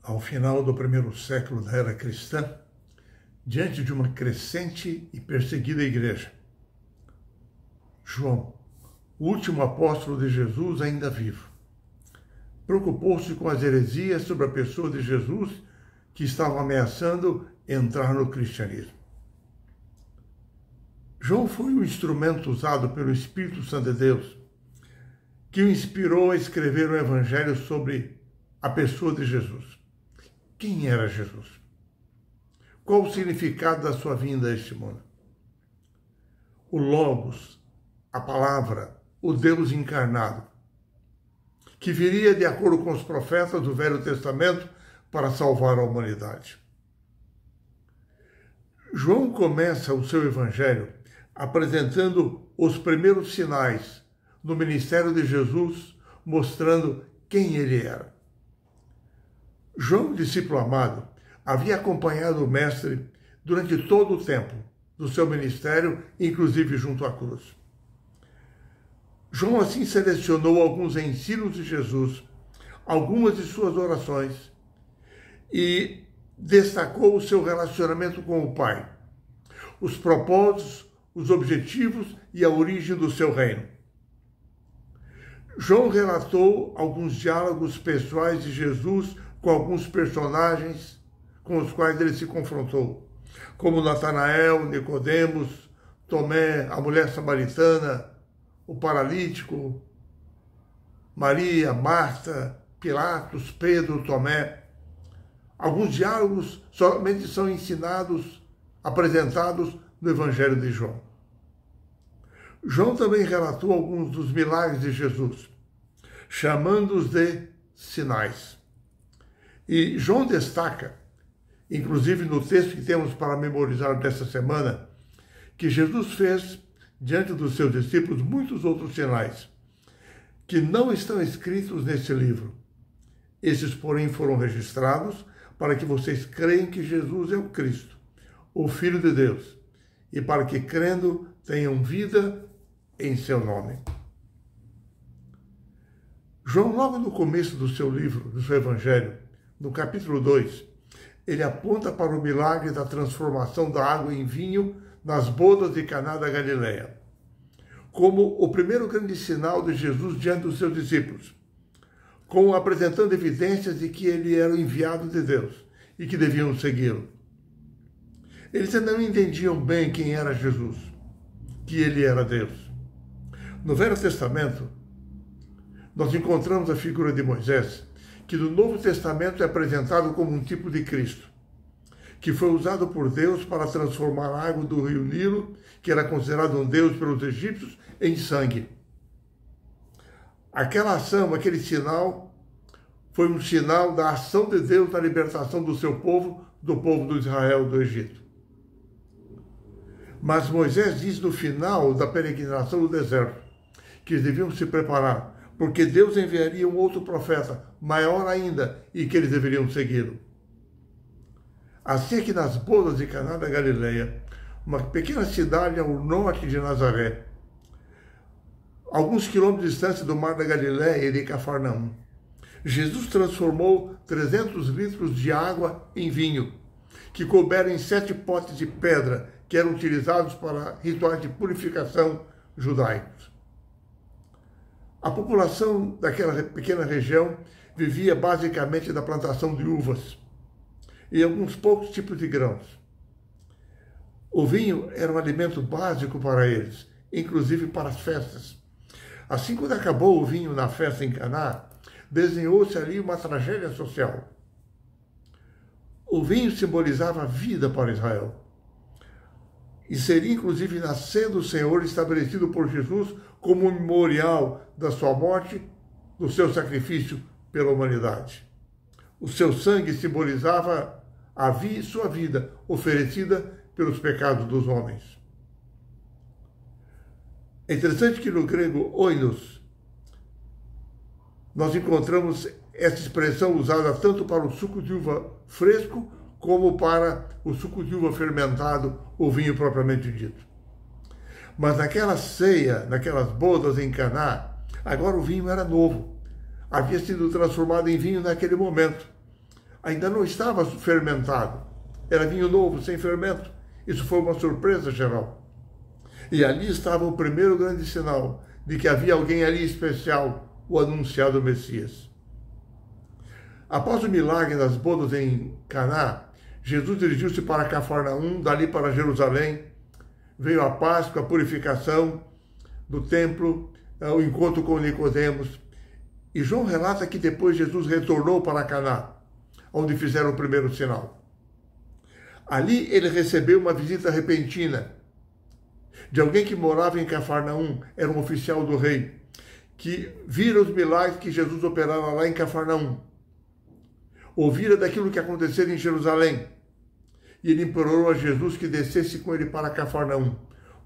Ao final do primeiro século da era cristã, diante de uma crescente e perseguida igreja, João, o último apóstolo de Jesus ainda vivo, preocupou-se com as heresias sobre a pessoa de Jesus que estavam ameaçando entrar no cristianismo. João foi o instrumento usado pelo Espírito Santo de Deus que o inspirou a escrever um evangelho sobre a pessoa de Jesus. Quem era Jesus? Qual o significado da sua vinda a este mundo? O Logos, a palavra, o Deus encarnado, que viria de acordo com os profetas do Velho Testamento para salvar a humanidade. João começa o seu evangelho apresentando os primeiros sinais no ministério de Jesus, mostrando quem ele era. João, discípulo amado, havia acompanhado o Mestre durante todo o tempo do seu ministério, inclusive junto à cruz. João assim selecionou alguns ensinos de Jesus, algumas de suas orações, e destacou o seu relacionamento com o Pai, os propósitos, os objetivos e a origem do seu reino. João relatou alguns diálogos pessoais de Jesus com alguns personagens com os quais ele se confrontou, como Natanael, Nicodemos, Tomé, a mulher samaritana, o paralítico, Maria, Marta, Pilatos, Pedro, Tomé. Alguns diálogos somente são ensinados, apresentados no Evangelho de João. João também relatou alguns dos milagres de Jesus, chamando-os de sinais. E João destaca, inclusive no texto que temos para memorizar desta semana, que Jesus fez, diante dos seus discípulos, muitos outros sinais, que não estão escritos nesse livro. Esses, porém, foram registrados para que vocês creiam que Jesus é o Cristo, o Filho de Deus, e para que, crendo, tenham vida em seu nome. João, logo no começo do seu livro, do seu Evangelho, no capítulo 2, ele aponta para o milagre da transformação da água em vinho nas bodas de Caná da Galileia, como o primeiro grande sinal de Jesus diante dos seus discípulos, apresentando evidências de que ele era o enviado de Deus e que deviam segui-lo. Eles ainda não entendiam bem quem era Jesus, que ele era Deus. No Velho Testamento, nós encontramos a figura de Moisés, que no Novo Testamento é apresentado como um tipo de Cristo, que foi usado por Deus para transformar a água do rio Nilo, que era considerado um deus pelos egípcios, em sangue. Aquela ação, aquele sinal, foi um sinal da ação de Deus na libertação do seu povo, do povo de Israel do Egito. Mas Moisés diz no final da peregrinação do deserto que eles deviam se preparar, porque Deus enviaria um outro profeta, maior ainda, e que eles deveriam segui-lo. Assim é que nas bodas de Caná da Galileia, uma pequena cidade ao norte de Nazaré, alguns quilômetros de distância do mar da Galileia e de Cafarnaum, Jesus transformou 300 litros de água em vinho, que couberam em 7 potes de pedra, que eram utilizados para rituais de purificação judaicos. A população daquela pequena região vivia basicamente da plantação de uvas e alguns poucos tipos de grãos. O vinho era um alimento básico para eles, inclusive para as festas. Assim, quando acabou o vinho na festa em Caná, desenhou-se ali uma tragédia social. O vinho simbolizava a vida para Israel. E seria, inclusive, nascendo o Senhor estabelecido por Jesus como um memorial da sua morte, do seu sacrifício pela humanidade. O seu sangue simbolizava sua vida oferecida pelos pecados dos homens. É interessante que no grego oinos, nós encontramos essa expressão usada tanto para o suco de uva fresco como para o suco de uva fermentado, o vinho propriamente dito. Mas naquela ceia, naquelas bodas em Caná, agora o vinho era novo. Havia sido transformado em vinho naquele momento. ainda não estava fermentado. Era vinho novo, sem fermento. Isso foi uma surpresa geral. E ali estava o primeiro grande sinal de que havia alguém ali especial, o anunciado Messias. Após o milagre das bodas em Caná, Jesus dirigiu-se para Cafarnaum, dali para Jerusalém. Veio a Páscoa, a purificação do templo, o encontro com Nicodemos. E João relata que depois Jesus retornou para Caná, onde fizeram o primeiro sinal. Ali ele recebeu uma visita repentina de alguém que morava em Cafarnaum, era um oficial do rei, que vira os milagres que Jesus operara lá em Cafarnaum. Ouvira daquilo que acontecera em Jerusalém. E ele implorou a Jesus que descesse com ele para Cafarnaum,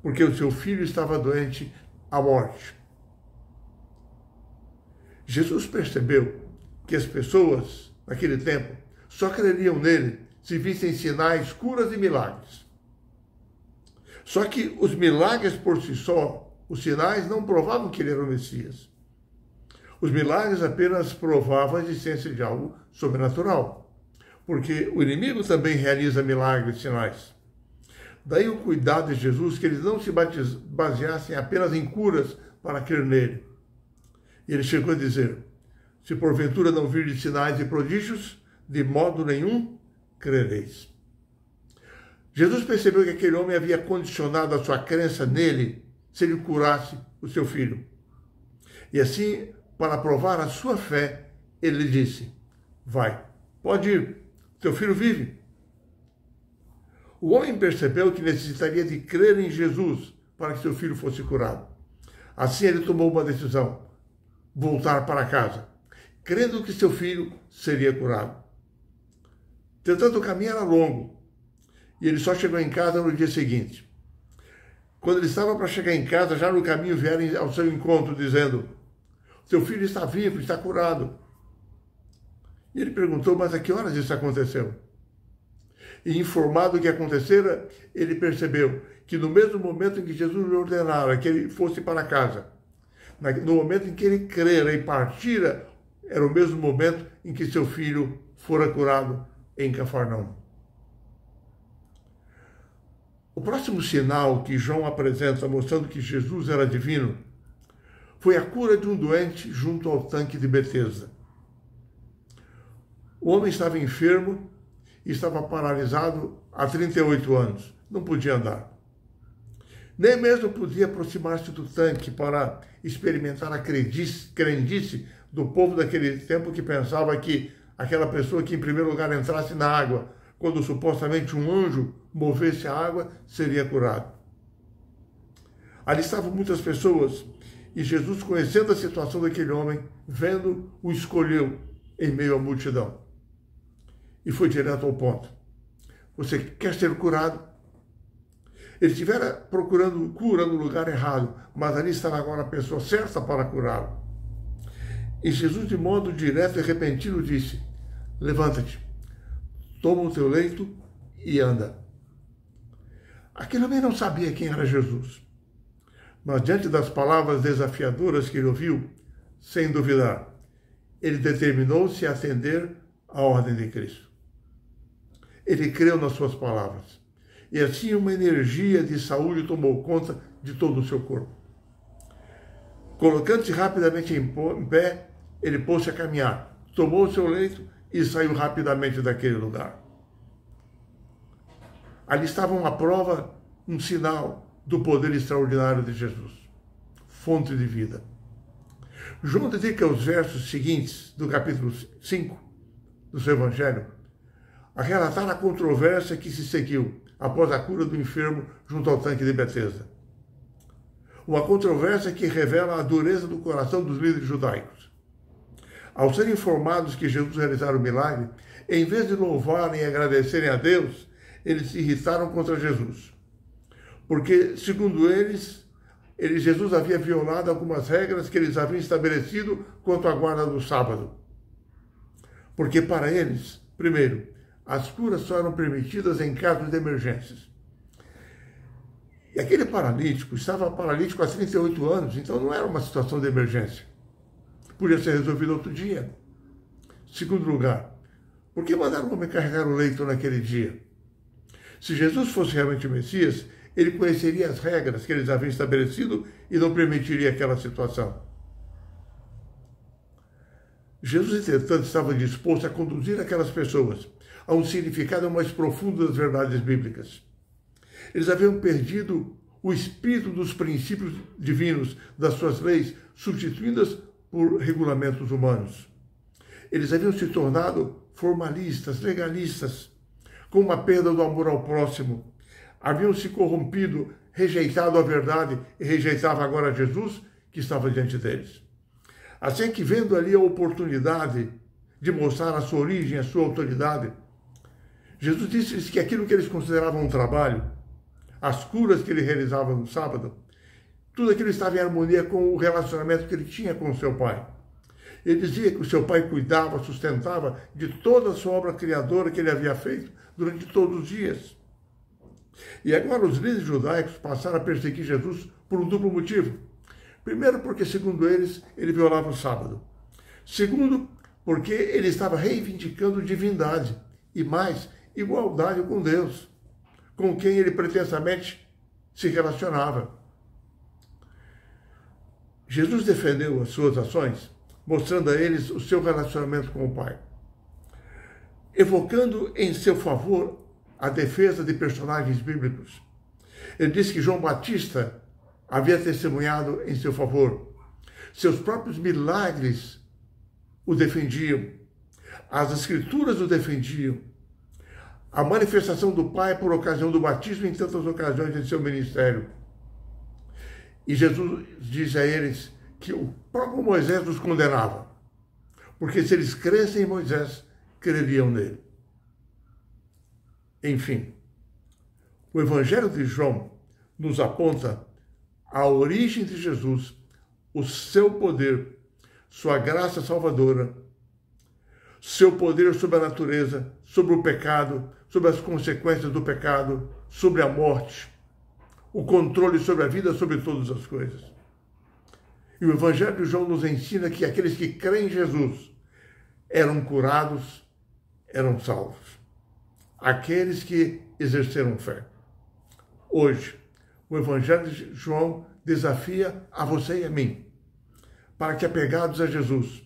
porque o seu filho estava doente à morte. Jesus percebeu que as pessoas, naquele tempo, só creriam nele se vissem sinais, curas e milagres. Só que os milagres por si só, os sinais, não provavam que ele era o Messias. Os milagres apenas provavam a existência de algo sobrenatural, porque o inimigo também realiza milagres e sinais. Daí o cuidado de Jesus que eles não se baseassem apenas em curas para crer nele. E ele chegou a dizer: se porventura não virdes sinais e prodígios, de modo nenhum crereis. Jesus percebeu que aquele homem havia condicionado a sua crença nele se ele curasse o seu filho. E assim, para provar a sua fé, ele lhe disse: vai, pode ir, teu filho vive. O homem percebeu que necessitaria de crer em Jesus para que seu filho fosse curado. Assim ele tomou uma decisão: voltar para casa, crendo que seu filho seria curado. Tentando o caminho era longo, e ele só chegou em casa no dia seguinte. Quando ele estava para chegar em casa, já no caminho vieram ao seu encontro, dizendo: seu filho está vivo, está curado. E ele perguntou: mas a que horas isso aconteceu? E informado do que acontecera, ele percebeu que no mesmo momento em que Jesus lhe ordenara que ele fosse para casa, no momento em que ele crera e partira, era o mesmo momento em que seu filho fora curado em Cafarnaum. O próximo sinal que João apresenta, mostrando que Jesus era divino, foi a cura de um doente junto ao tanque de Betesda. O homem estava enfermo e estava paralisado há 38 anos. Não podia andar. Nem mesmo podia aproximar-se do tanque para experimentar a crendice do povo daquele tempo, que pensava que aquela pessoa que em primeiro lugar entrasse na água, quando supostamente um anjo movesse a água, seria curado. Ali estavam muitas pessoas e Jesus, conhecendo a situação daquele homem, vendo, o escolheu em meio à multidão. E foi direto ao ponto: você quer ser curado? Ele estivera procurando cura no lugar errado, mas ali estava agora a pessoa certa para curá-lo. E Jesus, de modo direto e repentino, disse: levanta-te, toma o teu leito e anda. Aquele homem não sabia quem era Jesus, mas diante das palavras desafiadoras que ele ouviu, sem duvidar, ele determinou-se a atender à ordem de Cristo. Ele creu nas suas palavras, e assim uma energia de saúde tomou conta de todo o seu corpo. Colocando-se rapidamente em pé, ele pôs-se a caminhar, tomou o seu leito e saiu rapidamente daquele lugar. Ali estava uma prova, um sinal do poder extraordinário de Jesus, fonte de vida. João dedica os versos seguintes do capítulo 5 do seu Evangelho a relatar a controvérsia que se seguiu após a cura do enfermo junto ao tanque de Betesda. Uma controvérsia que revela a dureza do coração dos líderes judaicos. Ao serem informados que Jesus realizara o milagre, em vez de louvarem e agradecerem a Deus, eles se irritaram contra Jesus. Porque, segundo eles, Jesus havia violado algumas regras que eles haviam estabelecido quanto à guarda do sábado. Porque para eles, primeiro, as curas só eram permitidas em casos de emergências. E aquele paralítico estava paralítico há 38 anos, então não era uma situação de emergência. Podia ser resolvido outro dia. Segundo lugar, Por que mandaram o homem carregar o leito naquele dia? Se Jesus fosse realmente o Messias, ele conheceria as regras que eles haviam estabelecido e não permitiria aquela situação. Jesus, entretanto, estava disposto a conduzir aquelas pessoas a um significado mais profundo das verdades bíblicas. Eles haviam perdido o espírito dos princípios divinos, das suas leis, substituídas por regulamentos humanos. Eles haviam se tornado formalistas, legalistas, com uma perda do amor ao próximo. Haviam se corrompido, rejeitado a verdade e rejeitavam agora Jesus, que estava diante deles. Assim que, vendo ali a oportunidade de mostrar a sua origem, a sua autoridade, Jesus disse-lhes que aquilo que eles consideravam um trabalho, as curas que ele realizava no sábado, tudo aquilo estava em harmonia com o relacionamento que ele tinha com o seu pai. Ele dizia que o seu pai cuidava, sustentava de toda a sua obra criadora que ele havia feito durante todos os dias. E agora os líderes judaicos passaram a perseguir Jesus por um duplo motivo. Primeiro, porque, segundo eles, ele violava o sábado. Segundo, porque ele estava reivindicando divindade e, mais, igualdade com Deus, com quem ele pretensamente se relacionava. Jesus defendeu as suas ações, mostrando a eles o seu relacionamento com o Pai, evocando em seu favor a defesa de personagens bíblicos. Ele disse que João Batista havia testemunhado em seu favor. Seus próprios milagres o defendiam. As Escrituras o defendiam. A manifestação do Pai por ocasião do batismo em tantas ocasiões em seu ministério. E Jesus diz a eles que o próprio Moisés os condenava, porque se eles crescem em Moisés, creriam nele. Enfim, o Evangelho de João nos aponta a origem de Jesus, o seu poder, sua graça salvadora, seu poder sobre a natureza, sobre o pecado, sobre as consequências do pecado, sobre a morte, o controle sobre a vida, sobre todas as coisas. E o Evangelho de João nos ensina que aqueles que creem em Jesus eram curados, eram salvos. Aqueles que exerceram fé. Hoje, o Evangelho de João desafia a você e a mim, para que, apegados a Jesus,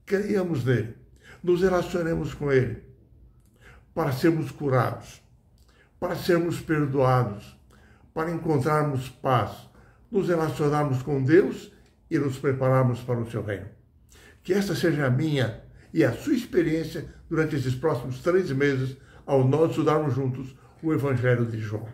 creiamos nele, nos relacionemos com ele, para sermos curados, para sermos perdoados, para encontrarmos paz, nos relacionarmos com Deus e nos prepararmos para o seu reino. Que esta seja a minha e a sua experiência durante esses próximos 3 meses, ao nós estudarmos juntos o Evangelho de João.